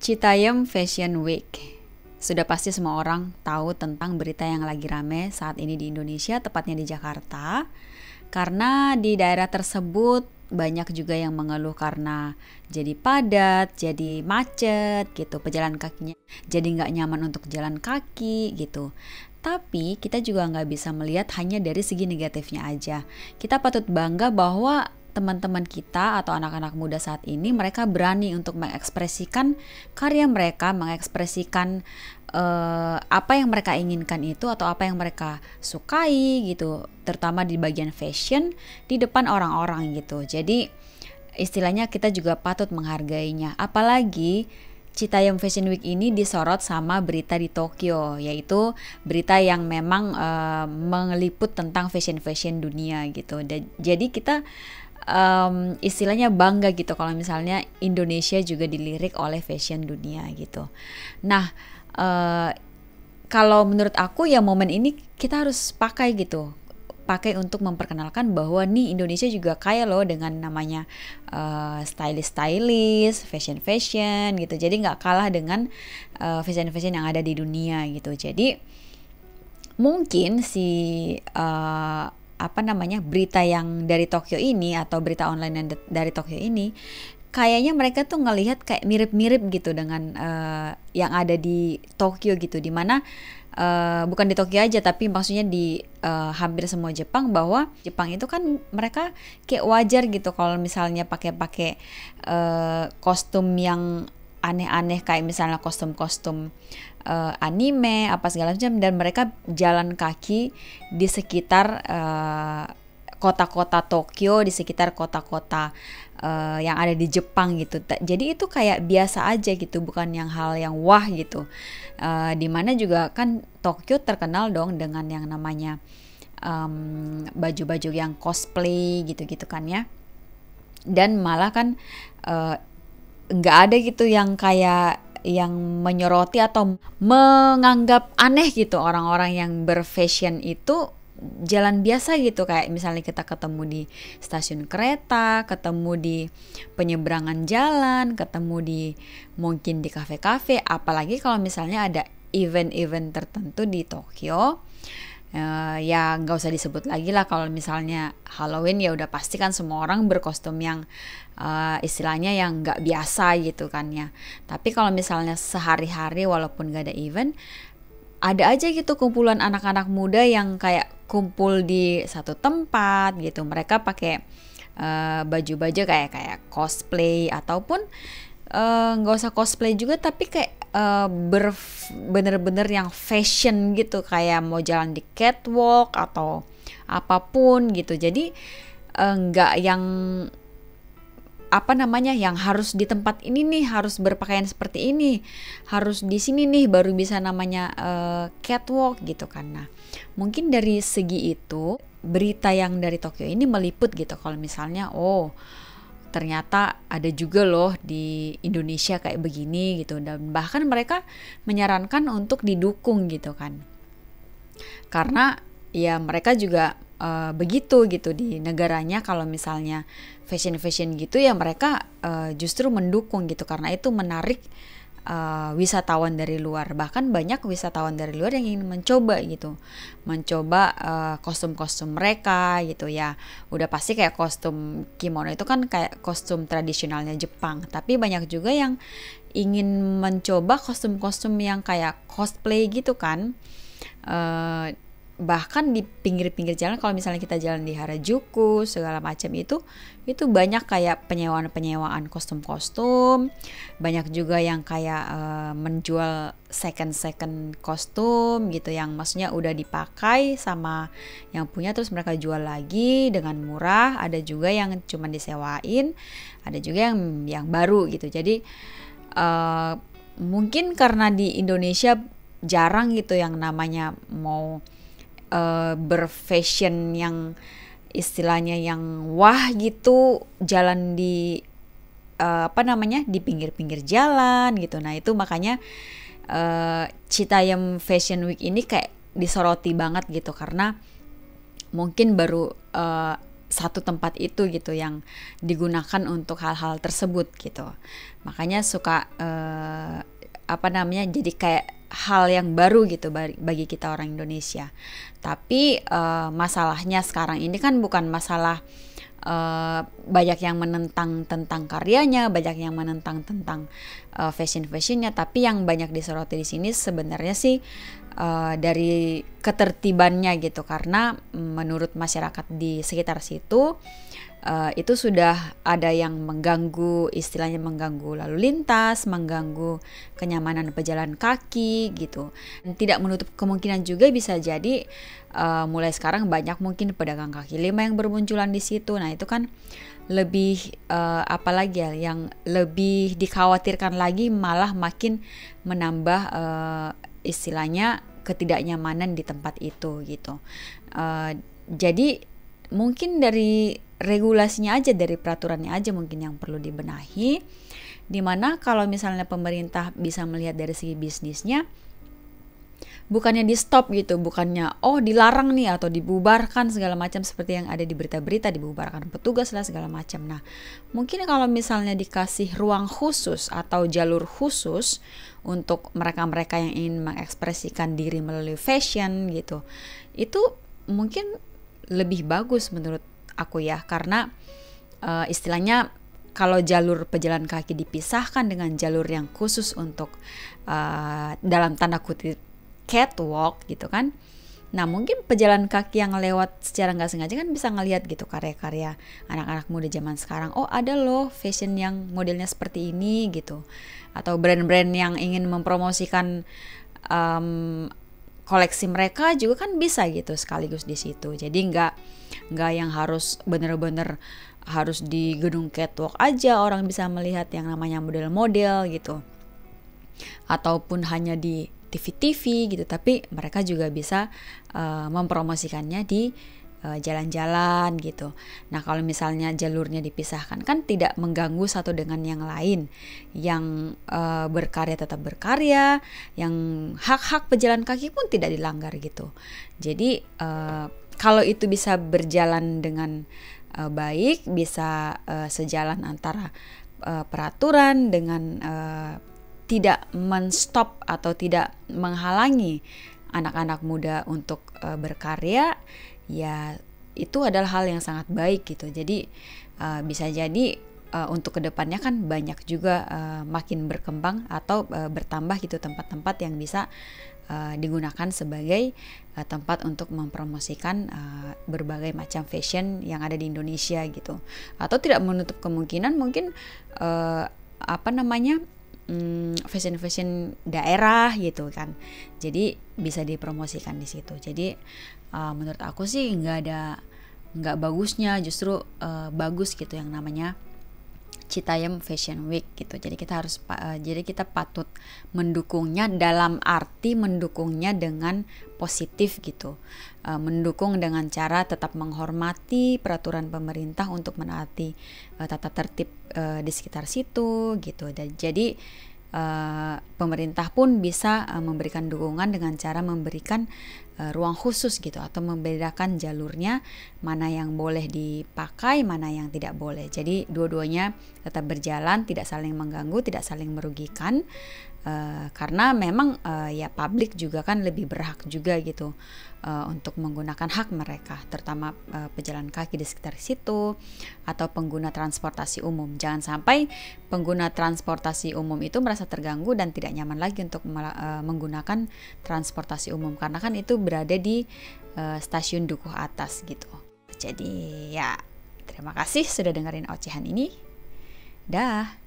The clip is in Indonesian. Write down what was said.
Citayam Fashion Week. Sudah pasti semua orang tahu tentang berita yang lagi rame saat ini di Indonesia, tepatnya di Jakarta. Karena di daerah tersebut banyak juga yang mengeluh karena jadi padat, jadi macet gitu, pejalan kakinya jadi nggak nyaman untuk jalan kaki gitu. Tapi kita juga nggak bisa melihat hanya dari segi negatifnya aja. Kita patut bangga bahwa teman-teman kita atau anak-anak muda saat ini mereka berani untuk mengekspresikan karya mereka, mengekspresikan apa yang mereka inginkan itu atau apa yang mereka sukai gitu, terutama di bagian fashion di depan orang-orang gitu. Jadi istilahnya kita juga patut menghargainya. Apalagi Citayam Fashion Week ini disorot sama berita di Tokyo, yaitu berita yang memang meliput tentang fashion dunia gitu. Jadi kita istilahnya bangga gitu kalau misalnya Indonesia juga dilirik oleh fashion dunia gitu. Nah, kalau menurut aku ya momen ini kita harus pakai gitu, pakai untuk memperkenalkan bahwa nih Indonesia juga kaya loh dengan namanya stylist, fashion gitu. Jadi nggak kalah dengan fashion yang ada di dunia gitu. Jadi mungkin berita yang dari Tokyo ini atau berita online yang dari Tokyo ini kayaknya mereka tuh ngelihat kayak mirip-mirip gitu dengan yang ada di Tokyo gitu, dimana bukan di Tokyo aja tapi maksudnya di hampir semua Jepang, bahwa Jepang itu kan mereka kayak wajar gitu kalau misalnya pakai kostum yang aneh-aneh, kayak misalnya kostum-kostum anime apa segala macam, dan mereka jalan kaki di sekitar kota-kota Tokyo, di sekitar kota-kota yang ada di Jepang gitu. Jadi itu kayak biasa aja gitu, bukan yang hal yang wah gitu. Dimana juga kan Tokyo terkenal dong dengan yang namanya baju-baju yang cosplay gitu-gitu kan ya. Dan malah kan nggak ada gitu yang kayak yang menyoroti atau menganggap aneh gitu orang-orang yang berfashion itu jalan biasa gitu, kayak misalnya kita ketemu di stasiun kereta, ketemu di penyeberangan jalan, ketemu di mungkin di kafe-kafe, apalagi kalau misalnya ada event-event tertentu di Tokyo. Ya nggak usah disebut lagi lah, kalau misalnya Halloween ya udah pasti kan semua orang berkostum yang istilahnya yang nggak biasa gitu kan ya. Tapi kalau misalnya sehari-hari walaupun nggak ada event, ada aja gitu kumpulan anak-anak muda yang kayak kumpul di satu tempat gitu. Mereka pakai baju-baju kayak cosplay, ataupun nggak usah cosplay juga tapi kayak bener-bener yang fashion gitu, kayak mau jalan di catwalk atau apapun gitu. Jadi nggak yang yang harus di tempat ini nih harus berpakaian seperti ini, harus di sini nih baru bisa namanya catwalk gitu kan. Nah, mungkin dari segi itu berita yang dari Tokyo ini meliput gitu kalau misalnya ternyata ada juga loh di Indonesia kayak begini gitu, dan bahkan mereka menyarankan untuk didukung gitu kan, karena ya mereka juga begitu gitu di negaranya. Kalau misalnya fashion gitu ya mereka justru mendukung gitu, karena itu menarik wisatawan dari luar. Bahkan banyak wisatawan dari luar yang ingin mencoba kostum-kostum mereka gitu ya. Udah pasti kayak kostum kimono itu kan kayak kostum tradisionalnya Jepang, tapi banyak juga yang ingin mencoba kostum-kostum yang kayak cosplay gitu kan. Bahkan di pinggir-pinggir jalan, kalau misalnya kita jalan di Harajuku segala macam, itu banyak kayak penyewaan kostum-kostum. Banyak juga yang kayak menjual second kostum gitu, yang maksudnya udah dipakai sama yang punya terus mereka jual lagi dengan murah. Ada juga yang cuma disewain, ada juga yang baru gitu. Jadi mungkin karena di Indonesia jarang gitu yang namanya mau berfashion yang istilahnya yang wah gitu, jalan di di pinggir-pinggir jalan gitu. Nah itu makanya Citayam Fashion Week ini kayak disoroti banget gitu, karena mungkin baru satu tempat itu gitu yang digunakan untuk hal-hal tersebut gitu. Makanya suka jadi kayak hal yang baru gitu bagi kita orang Indonesia. Tapi masalahnya sekarang ini kan bukan masalah banyak yang menentang tentang karyanya, banyak yang menentang tentang fashionnya, tapi yang banyak disoroti di sini sebenarnya sih dari ketertibannya gitu, karena menurut masyarakat di sekitar situ itu sudah ada yang mengganggu, istilahnya mengganggu lalu lintas, mengganggu kenyamanan pejalan kaki gitu. Dan tidak menutup kemungkinan juga bisa jadi mulai sekarang banyak mungkin pedagang kaki lima yang bermunculan di situ. Nah itu kan lebih apalagi ya, yang lebih dikhawatirkan lagi malah makin menambah istilahnya ketidaknyamanan di tempat itu gitu. Jadi mungkin dari regulasinya aja, dari peraturannya aja mungkin yang perlu dibenahi, dimana kalau misalnya pemerintah bisa melihat dari segi bisnisnya, bukannya di stop gitu, bukannya dilarang nih atau dibubarkan segala macam seperti yang ada di berita-berita, dibubarkan petugas lah segala macam. Nah mungkin kalau misalnya dikasih ruang khusus atau jalur khusus untuk mereka-mereka yang ingin mengekspresikan diri melalui fashion gitu, itu mungkin lebih bagus menurut aku ya, karena istilahnya kalau jalur pejalan kaki dipisahkan dengan jalur yang khusus untuk dalam tanda kutip catwalk gitu kan. Nah mungkin pejalan kaki yang lewat secara nggak sengaja kan bisa ngelihat gitu karya-karya anak-anak muda zaman sekarang. Oh ada loh fashion yang modelnya seperti ini gitu. Atau brand-brand yang ingin mempromosikan koleksi mereka juga kan bisa gitu sekaligus di situ. Jadi nggak yang harus bener-bener harus di gedung catwalk aja orang bisa melihat yang namanya model-model gitu, ataupun hanya di TV-TV gitu, tapi mereka juga bisa mempromosikannya di jalan-jalan gitu. Nah kalau misalnya jalurnya dipisahkan kan tidak mengganggu satu dengan yang lain, yang berkarya tetap berkarya, yang hak-hak pejalan kaki pun tidak dilanggar gitu. Jadi kalau itu bisa berjalan dengan baik, bisa sejalan antara peraturan dengan tidak menstop atau tidak menghalangi anak-anak muda untuk berkarya, ya itu adalah hal yang sangat baik gitu. Jadi bisa jadi untuk kedepannya kan banyak juga makin berkembang atau bertambah gitu tempat-tempat yang bisa digunakan sebagai tempat untuk mempromosikan berbagai macam fashion yang ada di Indonesia gitu. Atau tidak menutup kemungkinan mungkin fashion daerah gitu kan. Jadi bisa dipromosikan di situ. Jadi menurut aku sih nggak bagusnya, justru bagus gitu yang namanya Citayam Fashion Week gitu. Jadi kita patut mendukungnya, dalam arti mendukungnya dengan positif gitu. Mendukung dengan cara tetap menghormati peraturan pemerintah untuk menaati tata tertib di sekitar situ gitu. Dan jadi pemerintah pun bisa memberikan dukungan dengan cara memberikan ruang khusus gitu, atau membedakan jalurnya mana yang boleh dipakai, mana yang tidak boleh. Jadi dua-duanya tetap berjalan, tidak saling mengganggu, tidak saling merugikan, karena memang ya publik juga kan lebih berhak juga gitu untuk menggunakan hak mereka, terutama pejalan kaki di sekitar situ atau pengguna transportasi umum. Jangan sampai pengguna transportasi umum itu merasa terganggu dan tidak nyaman lagi untuk menggunakan transportasi umum, karena kan itu berada di stasiun Dukuh Atas gitu. Jadi ya terima kasih sudah dengerin ocehan ini. Dah.